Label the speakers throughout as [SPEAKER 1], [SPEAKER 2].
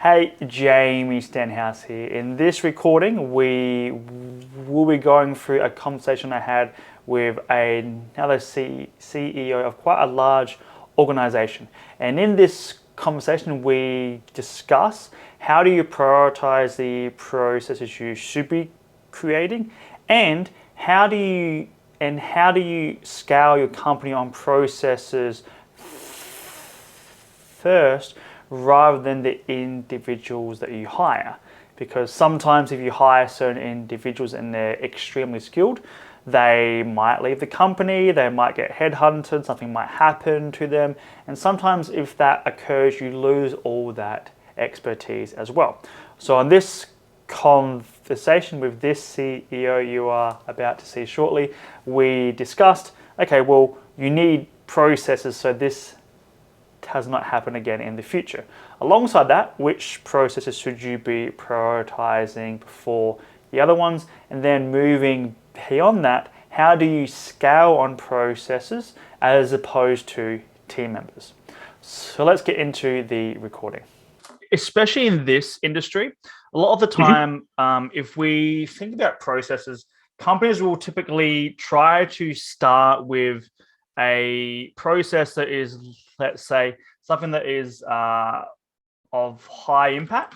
[SPEAKER 1] Hey, Jamie Stenhouse here. In this recording, we will be going through a conversation I had with another CEO of quite a large organization. And in this conversation, we discuss how do you prioritize the processes you should be creating, and how do you scale your company on processes first rather than the individuals that you hire. Because sometimes if you hire certain individuals and they're extremely skilled, they might leave the company, they might get headhunted, something might happen to them, and sometimes if that occurs, you lose all that expertise as well. So on this conversation with this CEO you are about to see shortly, we discussed, okay, well, you need processes so this does not happen again in the future. Alongside that, which processes should you be prioritizing before the other ones? And then moving beyond that, how do you scale on processes as opposed to team members? So let's get into the recording. Especially in this industry, a lot of the time, if we think about processes, companies will typically try to start with a process that is, let's say, something that is of high impact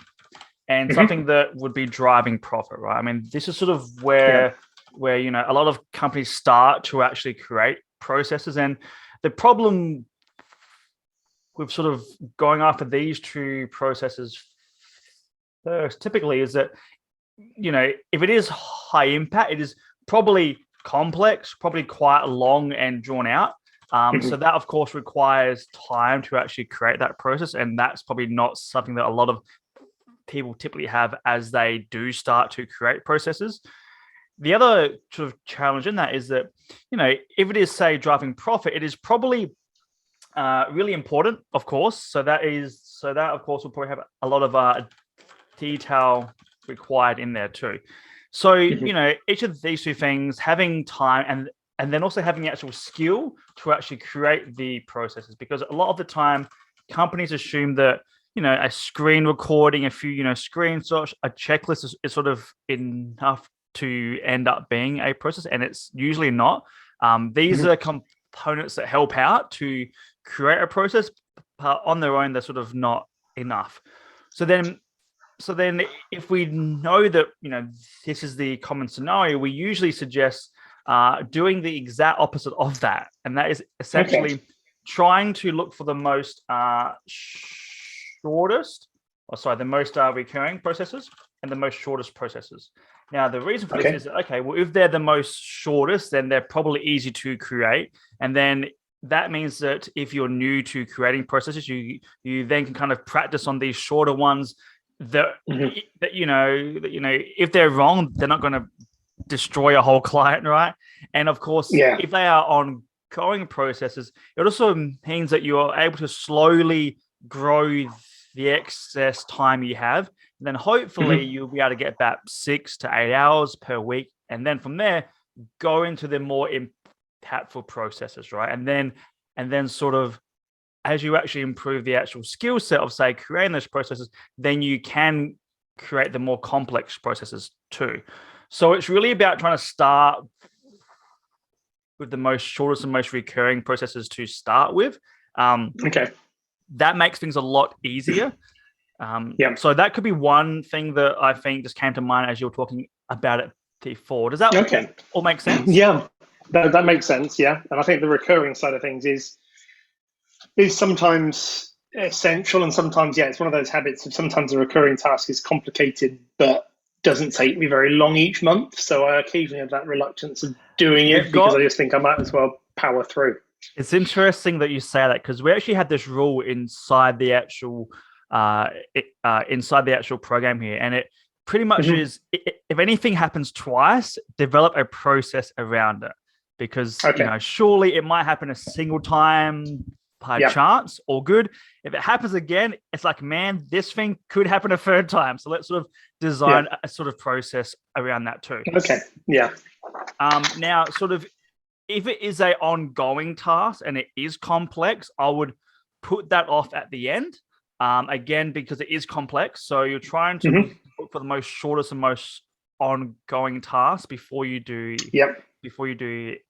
[SPEAKER 1] and something that would be driving profit, right? I mean, this is sort of where a lot of companies start to actually create processes, and the problem with sort of going after these two processes first typically is that, if it is high impact, it is probably complex, probably quite long and drawn out. So that, of course, requires time to actually create that process. And that's probably not something that a lot of people typically have as they do start to create processes. The other sort of challenge in that is that, if it is, say, driving profit, it is probably really important, of course. So that, of course, will probably have a lot of detail required in there too. So, each of these two things, having time and then also having the actual skill to actually create the processes, because a lot of the time companies assume that, a screen recording, a few, screenshots, a checklist is sort of enough to end up being a process, and it's usually not. These are components that help out to create a process, but on their own, they're sort of not enough. So then if we know that, this is the common scenario, we usually suggest doing the exact opposite of that. And that is essentially trying to look for the most the most recurring processes and the most shortest processes. Now, the reason for this is, if they're the most shortest, then they're probably easy to create. And then that means that if you're new to creating processes, you then can kind of practice on these shorter ones that if they're wrong, they're not going to destroy a whole client, right? And of course, if they are ongoing processes, it also means that you are able to slowly grow the excess time you have. And then hopefully you'll be able to get about 6 to 8 hours per week. And then from there, go into the more impactful processes, right? And then sort of, as you actually improve the actual skill set of, say, creating those processes, then you can create the more complex processes too. So it's really about trying to start with the most shortest and most recurring processes to start with. That makes things a lot easier. So that could be one thing that I think just came to mind as you were talking about it before. Does that all make sense?
[SPEAKER 2] Yeah, that makes sense. Yeah, and I think the recurring side of things is sometimes essential, and sometimes it's one of those habits of sometimes a recurring task is complicated but doesn't take me very long each month. So I occasionally have that reluctance of doing it because I just think I might as well power through.
[SPEAKER 1] It's interesting that you say that, because we actually had this rule inside the actual program here, and it pretty much is, if anything happens twice, develop a process around it, because surely it might happen a single time by chance, all good. If it happens again, it's like, man, this thing could happen a third time. So let's sort of design a sort of process around that too. Now, sort of, if it is an ongoing task and it is complex, I would put that off at the end. Again, because it is complex, so you're trying to
[SPEAKER 2] Mhm.
[SPEAKER 1] look for the most shortest and most ongoing task before you do
[SPEAKER 2] Yep.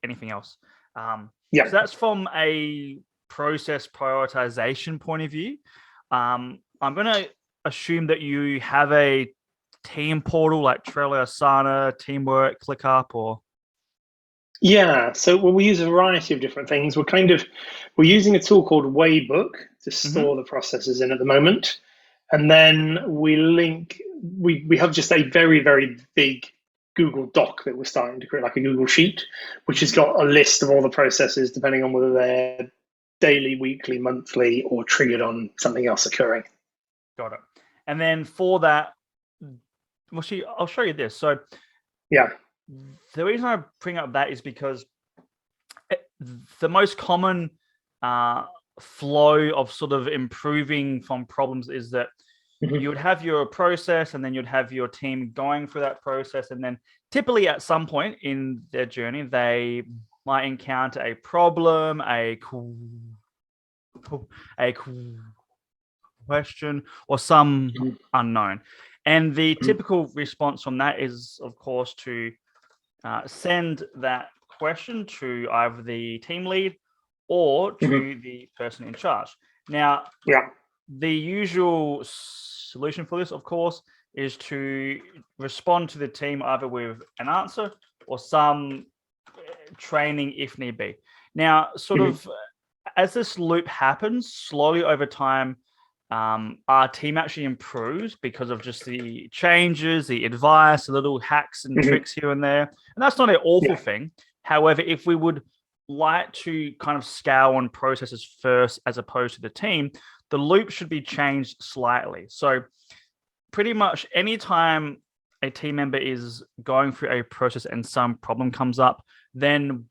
[SPEAKER 1] anything else. So
[SPEAKER 2] Yep.
[SPEAKER 1] that's from a process prioritization point of view. I'm going to assume that you have a team portal like Trello, Asana, Teamwork, ClickUp, or
[SPEAKER 2] Yeah. So we use a variety of different things. We're using a tool called Waybook to
[SPEAKER 1] Mhm.
[SPEAKER 2] store the processes in at the moment, and then we have just a very, very big Google Doc that we're starting to create, like a Google Sheet, which has
[SPEAKER 1] Mhm.
[SPEAKER 2] got a list of all the processes depending on whether they're daily, weekly, monthly, or triggered on something else occurring.
[SPEAKER 1] Got it. And then for that, well, see, I'll show you this. So
[SPEAKER 2] Yeah.
[SPEAKER 1] the reason I bring up that is because the most common uh, flow of sort of improving from problems is that
[SPEAKER 2] Mhm.
[SPEAKER 1] you would have your process and then you'd have your team going through that process. And then typically at some point in their journey, they might encounter a problem, a question, or some
[SPEAKER 2] Mhm.
[SPEAKER 1] unknown. And the
[SPEAKER 2] Mhm.
[SPEAKER 1] typical response from that is, of course, to send that question to either the team lead or
[SPEAKER 2] Mhm.
[SPEAKER 1] to the person in charge. Now,
[SPEAKER 2] Yeah.
[SPEAKER 1] the usual solution for this, of course, is to respond to the team either with an answer or some training if need be. Now, sort
[SPEAKER 2] Mhm.
[SPEAKER 1] of as this loop happens slowly over time, our team actually improves because of just the changes, the advice, the little hacks and
[SPEAKER 2] Mhm.
[SPEAKER 1] tricks here and there. And that's not an awful
[SPEAKER 2] Yeah.
[SPEAKER 1] thing. However, if we would like to kind of scale on processes first as opposed to the team, the loop should be changed slightly. So, pretty much anytime a team member is going through a process and some problem comes up, then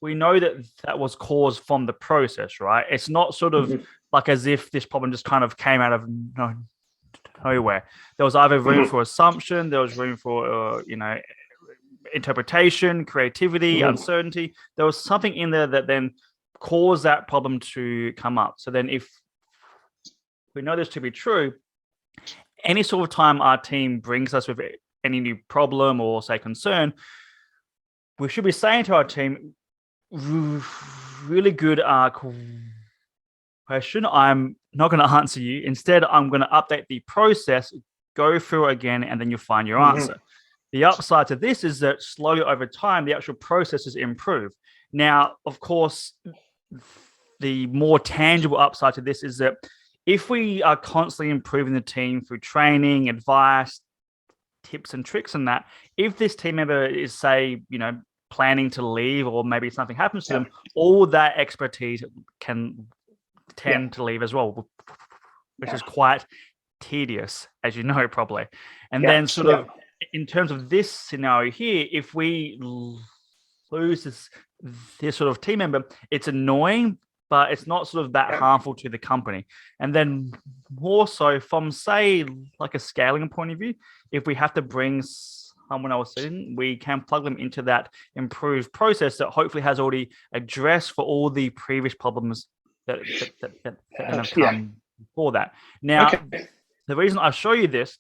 [SPEAKER 1] we know that that was caused from the process, right? It's not sort of
[SPEAKER 2] Mhm.
[SPEAKER 1] like as if this problem just kind of came out of nowhere. There was either room
[SPEAKER 2] Mhm.
[SPEAKER 1] for assumption, there was room for interpretation, creativity,
[SPEAKER 2] Mhm.
[SPEAKER 1] uncertainty. There was something in there that then caused that problem to come up. So then, if we know this to be true, any sort of time our team brings us with any new problem or say concern, we should be saying to our team, really good question. I'm not going to answer you. Instead, I'm going to update the process, go through it again, and then you'll find your
[SPEAKER 2] Mhm.
[SPEAKER 1] answer. The upside to this is that slowly over time, the actual processes improve. Now, of course, the more tangible upside to this is that if we are constantly improving the team through training, advice, tips and tricks and that, if this team member is, say, planning to leave or maybe something happens to
[SPEAKER 2] Yeah.
[SPEAKER 1] them, all that expertise can
[SPEAKER 2] Yeah.
[SPEAKER 1] tend to leave as well, which
[SPEAKER 2] Yeah.
[SPEAKER 1] is quite tedious, as you know, probably. And
[SPEAKER 2] Yeah.
[SPEAKER 1] then, sort
[SPEAKER 2] Yeah.
[SPEAKER 1] of, in terms of this scenario here, if we lose this sort of team member, it's annoying, but it's not sort of that
[SPEAKER 2] Yeah.
[SPEAKER 1] harmful to the company. And then, more so from, say, like a scaling point of view, if we have to bring someone else in, we can plug them into that improved process that hopefully has already addressed for all the previous problems that have
[SPEAKER 2] Yeah.
[SPEAKER 1] come before that. Now,
[SPEAKER 2] Okay.
[SPEAKER 1] the reason I show you this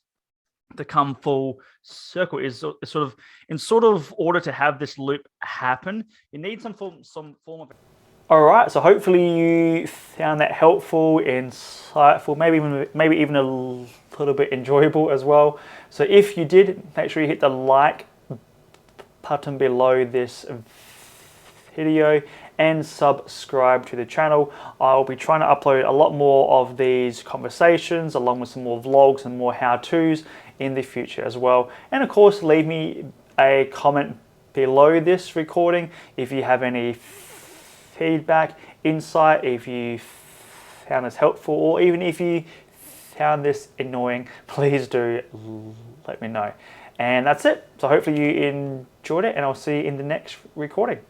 [SPEAKER 1] to come full circle is sort of in sort of order to have this loop happen, you need some form of. All right, so hopefully you found that helpful, insightful, maybe even a little bit enjoyable as well. So if you did, make sure you hit the like button below this video and subscribe to the channel. I'll be trying to upload a lot more of these conversations along with some more vlogs and more how-tos in the future as well. And of course, leave me a comment below this recording if you have any feedback, insight, if you found this helpful, or even if you found this annoying, please do let me know. And that's it. So hopefully you enjoyed it, and I'll see you in the next recording.